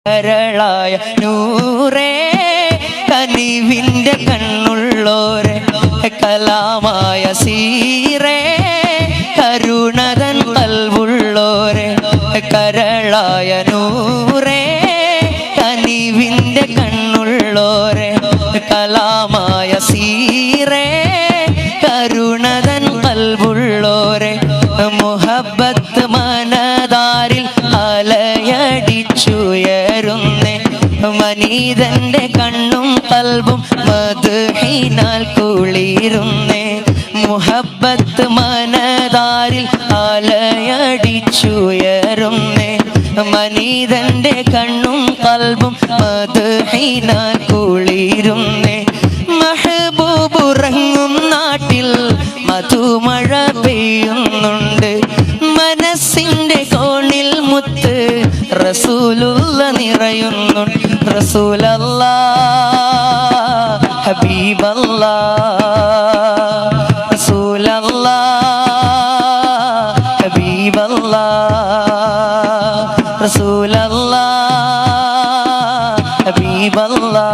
കരളായ നൂറേ കനിവിൻ്റെ കണ്ണുള്ളോരെ കലാമായ സീറേ കരുണതൻ കൽവുള്ളോരെ കരളായ നൂറേ കനിവിൻ്റെ കണ്ണുള്ളോരെ കലാമായ സീറേ കരുണതൻ കൽവുള്ളോരെ മുഹബ്ബത്ത് മനതാരിൽ അലയടിച്ചുയരുന്നേ മനീതന്റെ കണ്ണും കൽബും മദ്ഹിനാൽ കുളിരുന്നേ മുഹബ്ബത്ത് മനതാരിൽ അലയടിച്ചുയരുന്നേ മനീതന്റെ കണ്ണും കൽബും മദ്ഹിനാൽ കുളിരുന്നേ മെഹബൂബ് ഉറങ്ങും നാട്ടിൽ മധുമഴ പെയ്യുന്നുണ്ട് മനസ്സിന്റെ കോണിൽ മുത്ത് റസൂലുള്ള നിറയുന്നുണ്ട് റസൂലല്ലാ ഹബീബല്ലാ റസൂലല്ലാ ഹബീബല്ലാ റസൂലല്ലാ ഹബീബല്ലാ